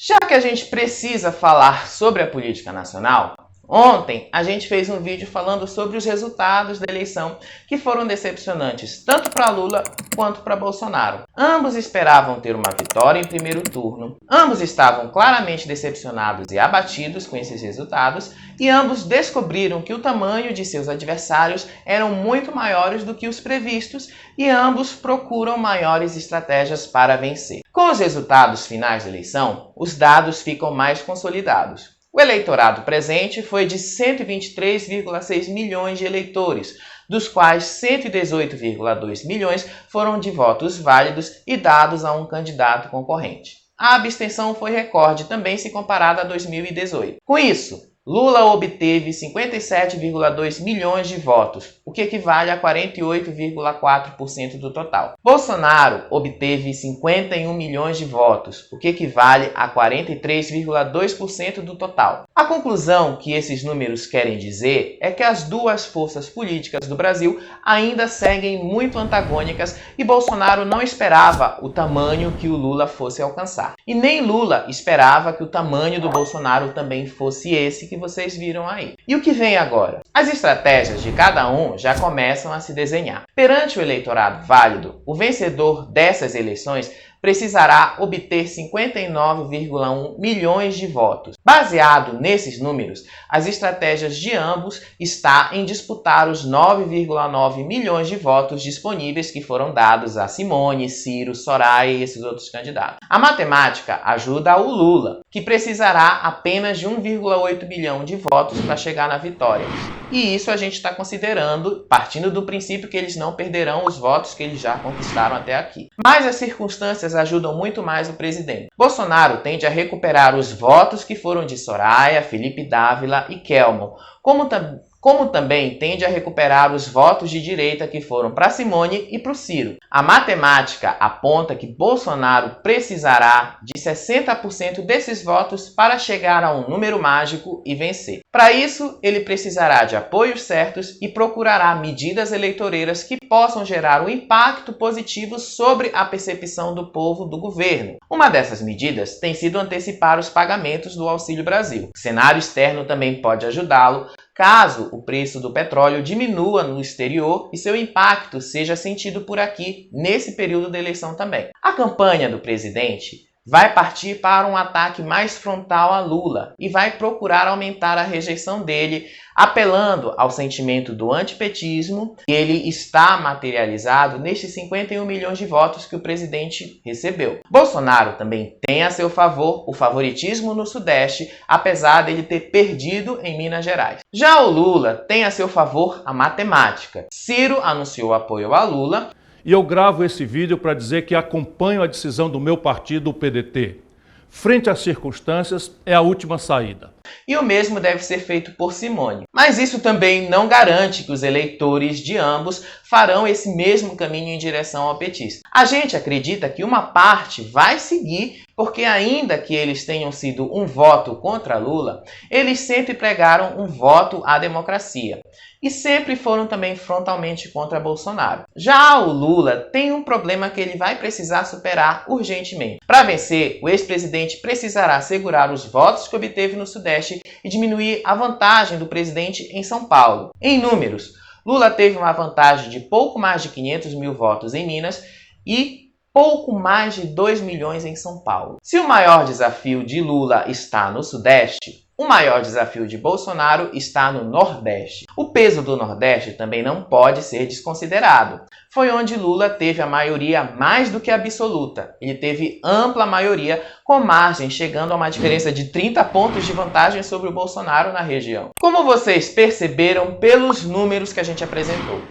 Já que a gente precisa falar sobre a política nacional, ontem a gente fez um vídeo falando sobre os resultados da eleição que foram decepcionantes tanto para Lula quanto para Bolsonaro. Ambos esperavam ter uma vitória em primeiro turno, ambos estavam claramente decepcionados e abatidos com esses resultados e ambos descobriram que o tamanho de seus adversários eram muito maiores do que os previstos e ambos procuram maiores estratégias para vencer. Com os resultados finais da eleição, os dados ficam mais consolidados. O eleitorado presente foi de 123,6 milhões de eleitores, dos quais 118,2 milhões foram de votos válidos e dados a um candidato concorrente. A abstenção foi recorde também se comparada a 2018. Com isso, Lula obteve 57,2 milhões de votos, o que equivale a 48,4% do total. Bolsonaro obteve 51 milhões de votos, o que equivale a 43,2% do total. A conclusão que esses números querem dizer é que as duas forças políticas do Brasil ainda seguem muito antagônicas e Bolsonaro não esperava o tamanho que o Lula fosse alcançar. E nem Lula esperava que o tamanho do Bolsonaro também fosse esse que vocês viram aí. E o que vem agora? As estratégias de cada um já começam a se desenhar. Perante o eleitorado válido, o vencedor dessas eleições precisará obter 59,1 milhões de votos. Baseado nesses números, as estratégias de ambos está em disputar os 9,9 milhões de votos disponíveis que foram dados a Simone, Ciro, Soraya e esses outros candidatos. A matemática ajuda o Lula, que precisará apenas de 1,8 bilhão de votos para chegar na vitória. E isso a gente está considerando, partindo do princípio que eles não perderão os votos que eles já conquistaram até aqui. Mas as circunstâncias ajudam muito mais o presidente. Bolsonaro tende a recuperar os votos que foram de Soraya, Felipe Dávila e Kelmon, como também tende a recuperar os votos de direita que foram para Simone e para o Ciro. A matemática aponta que Bolsonaro precisará de 60% desses votos para chegar a um número mágico e vencer. Para isso, ele precisará de apoios certos e procurará medidas eleitoreiras que possam gerar um impacto positivo sobre a percepção do povo do governo. Uma dessas medidas tem sido antecipar os pagamentos do Auxílio Brasil. O cenário externo também pode ajudá-lo, caso o preço do petróleo diminua no exterior e seu impacto seja sentido por aqui nesse período da eleição também. A campanha do presidente vai partir para um ataque mais frontal a Lula e vai procurar aumentar a rejeição dele, apelando ao sentimento do antipetismo, que ele está materializado nestes 51 milhões de votos que o presidente recebeu. Bolsonaro também tem a seu favor o favoritismo no Sudeste, apesar dele ter perdido em Minas Gerais. Já o Lula tem a seu favor a matemática. Ciro anunciou apoio a Lula. E eu gravo esse vídeo para dizer que acompanho a decisão do meu partido, o PDT. Frente às circunstâncias, é a última saída. E o mesmo deve ser feito por Simone. Mas isso também não garante que os eleitores de ambos farão esse mesmo caminho em direção ao petista. A gente acredita que uma parte vai seguir, porque ainda que eles tenham sido um voto contra Lula, eles sempre pregaram um voto à democracia. E sempre foram também frontalmente contra Bolsonaro. Já o Lula tem um problema que ele vai precisar superar urgentemente. Para vencer, o ex-presidente precisará assegurar os votos que obteve no Sudeste e diminuir a vantagem do presidente em São Paulo. Em números, Lula teve uma vantagem de pouco mais de 500 mil votos em Minas e pouco mais de 2 milhões em São Paulo. Se o maior desafio de Lula está no Sudeste, o maior desafio de Bolsonaro está no Nordeste. O peso do Nordeste também não pode ser desconsiderado. Foi onde Lula teve a maioria mais do que absoluta. Ele teve ampla maioria, com margem chegando a uma diferença de 30 pontos de vantagem sobre o Bolsonaro na região. Como vocês perceberam pelos números que a gente apresentou.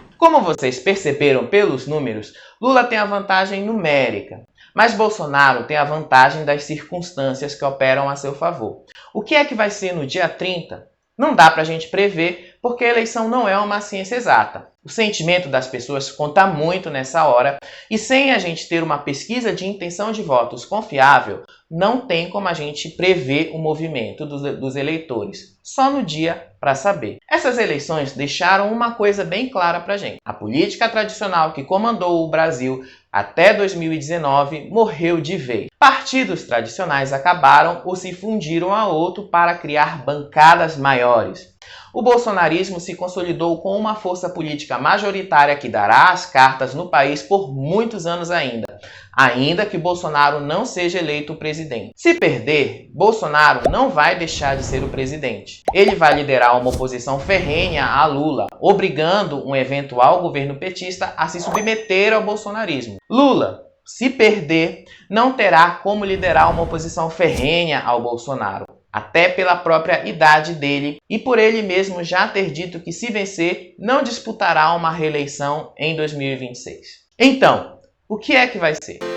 Lula tem a vantagem numérica. Mas Bolsonaro tem a vantagem das circunstâncias que operam a seu favor. O que é que vai ser no dia 30? Não dá para a gente prever, porque a eleição não é uma ciência exata. O sentimento das pessoas conta muito nessa hora, e sem a gente ter uma pesquisa de intenção de votos confiável, não tem como a gente prever o movimento dos eleitores. Só no dia para saber. Essas eleições deixaram uma coisa bem clara para a gente. A política tradicional que comandou o Brasil até 2019 morreu de vez. Partidos tradicionais acabaram ou se fundiram a outro para criar bancadas maiores. O bolsonarismo se consolidou com uma força política majoritária que dará as cartas no país por muitos anos ainda que Bolsonaro não seja eleito presidente. Se perder, Bolsonaro não vai deixar de ser o presidente. Ele vai liderar uma oposição ferrenha a Lula, obrigando um eventual governo petista a se submeter ao bolsonarismo. Lula, se perder, não terá como liderar uma oposição ferrenha ao Bolsonaro, até pela própria idade dele e por ele mesmo já ter dito que, se vencer, não disputará uma reeleição em 2026. Então, o que é que vai ser?